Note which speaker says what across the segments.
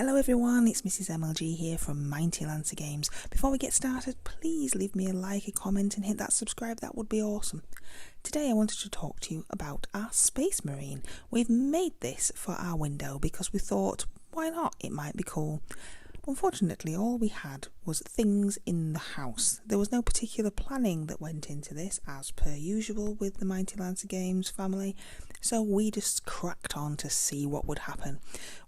Speaker 1: Hello everyone, it's Mrs. MLG here from Mighty Lancer Games. Before we get started, please leave me a like, a comment and hit that subscribe, that would be awesome. Today I wanted to talk to you about our Spacemarine. We've made this for our window because we thought, why not, it might be cool. Unfortunately, all we had was things in the house. There was no particular planning that went into this, as per usual with the Mighty Lancer Games family, so we just cracked on to see what would happen.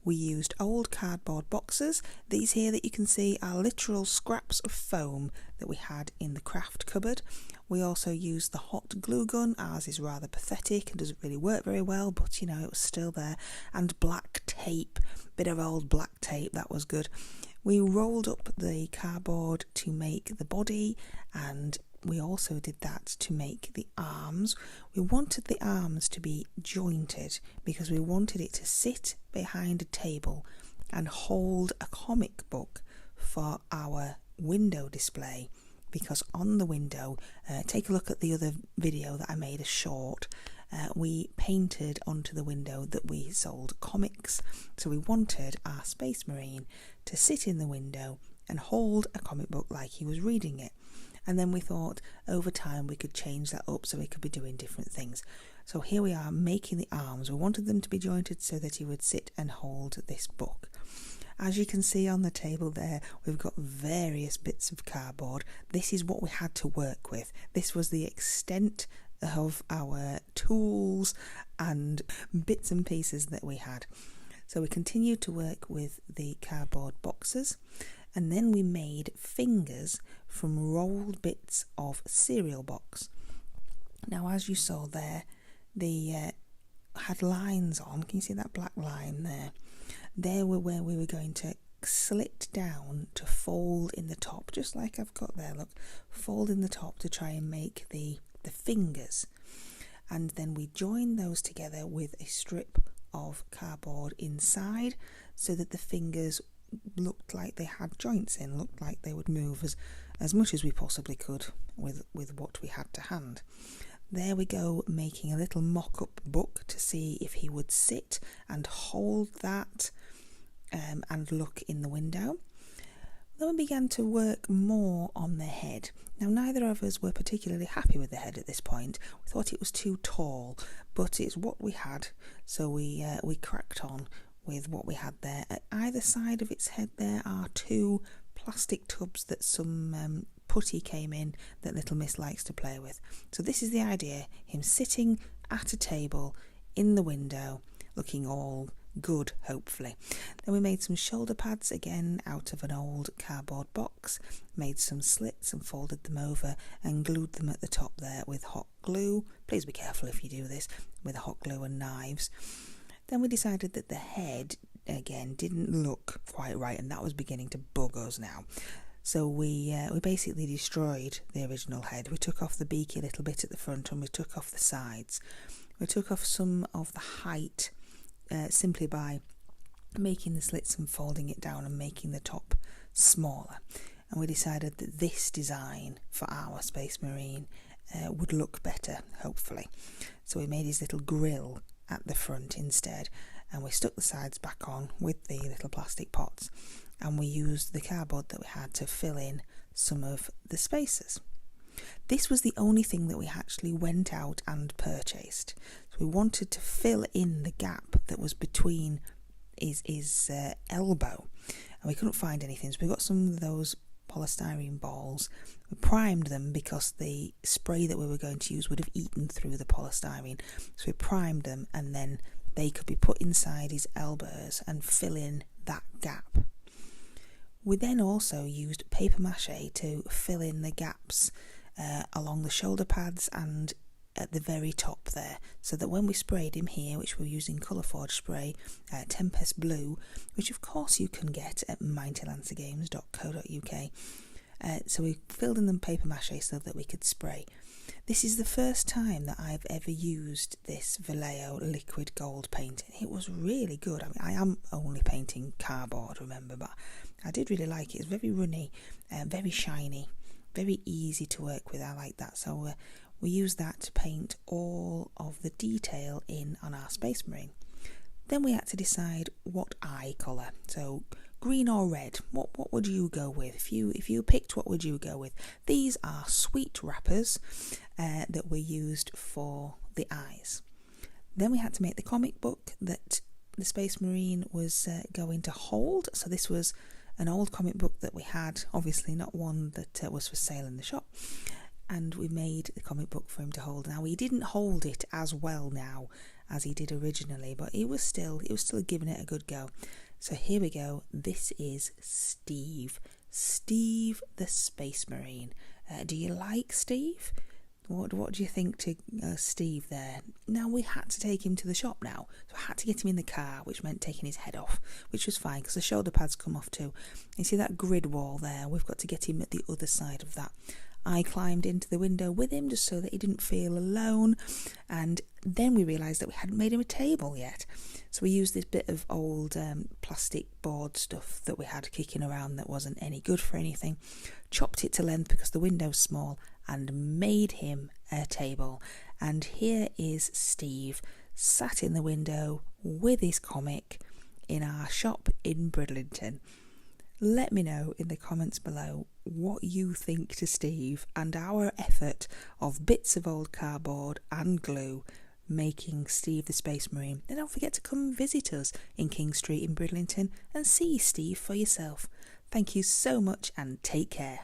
Speaker 1: We used old cardboard boxes. These here that you can see are literal scraps of foam that we had in the craft cupboard. We also used the hot glue gun. Ours is rather pathetic and doesn't really work very well, but you know, it was still there. And black tape, bit of old black tape, that was good. We rolled up the cardboard to make the body, and we also did that to make the arms. We wanted the arms to be jointed because we wanted it to sit behind a table and hold a comic book for our window display. Because on the window, take a look at the other video that I made, a short, we painted onto the window that we sold comics. So we wanted our Spacemarine to sit in the window and hold a comic book like he was reading it. And then we thought over time we could change that up so we could be doing different things. So here we are making the arms. We wanted them to be jointed so that he would sit and hold this book. As you can see on the table there, we've got various bits of cardboard. This is what we had to work with. This was the extent of our tools and bits and pieces that we had. So we continued to work with the cardboard boxes, and then we made fingers from rolled bits of cereal box. Now, as you saw there, they had lines on. Can you see that black line there? There were where we were going to slit down to fold in the top, just like I've got there, look, fold in the top to try and make the fingers. And then we joined those together with a strip of cardboard inside so that the fingers looked like they had joints in, looked like they would move as much as we possibly could with what we had to hand. There we go, making a little mock-up book to see if he would sit and hold that and look in the window. Then we began to work more on the head. Now, neither of us were particularly happy with the head at this point. We thought it was too tall, but it's what we had, so we cracked on with what we had there. At either side of its head there are two plastic tubs that some putty came in that little Miss likes to play with. So this is the idea, him sitting at a table in the window, looking all good, hopefully. Then we made some shoulder pads again out of an old cardboard box, made some slits and folded them over and glued them at the top there with hot glue. Please be careful if you do this with hot glue and knives. Then we decided that the head again didn't look quite right, and that was beginning to bug us now. So we basically destroyed the original head. We took off the beaky little bit at the front and we took off the sides. We took off some of the height simply by making the slits and folding it down and making the top smaller. And we decided that this design for our Spacemarine would look better, hopefully. So we made his little grill at the front instead, and we stuck the sides back on with the little plastic pots, and we used the cardboard that we had to fill in some of the spaces. This was the only thing that we actually went out and purchased. So we wanted to fill in the gap that was between his elbow, and we couldn't find anything, so we got some of those polystyrene balls. We primed them because the spray that we were going to use would have eaten through the polystyrene, so we primed them, and then they could be put inside his elbows and fill in that gap. We then also used paper mache to fill in the gaps along the shoulder pads and at the very top there, so that when we sprayed him here, which we're using Colourforge spray, Tempest Blue, which of course you can get at mightylancergames.co.uk, so we filled in them paper mache so that we could spray. This is the first time that I've ever used this Vallejo liquid gold paint. It was really good. I mean, I am only painting cardboard, remember, but I did really like it. It's very runny, very shiny, very easy to work with. I like that. So we used that to paint all of the detail in on our Spacemarine. Then we had to decide what eye colour. So green or red? What would you go with? If you picked, what would you go with? These are sweet wrappers that were used for the eyes. Then we had to make the comic book that the Space Marine was going to hold. So this was an old comic book that we had, obviously not one that was for sale in the shop. And we made the comic book for him to hold. Now, he didn't hold it as well now as he did originally, but he was still giving it a good go. So here we go. This is Steve the Space Marine. Do you like Steve? What do you think to Steve there? Now, we had to take him to the shop now, so I had to get him in the car, which meant taking his head off, which was fine because the shoulder pads come off too. You see that grid wall there? We've got to get him at the other side of that. I climbed into the window with him just so that he didn't feel alone, and then we realised that we hadn't made him a table yet. So we used this bit of old plastic board stuff that we had kicking around that wasn't any good for anything, chopped it to length because the window's small, and made him a table. And here is Steve sat in the window with his comic in our shop in Bridlington. Let me know in the comments below what you think to Steve and our effort of bits of old cardboard and glue making Steve the Space Marine. And don't forget to come visit us in King Street in Bridlington and see Steve for yourself. Thank you so much and take care.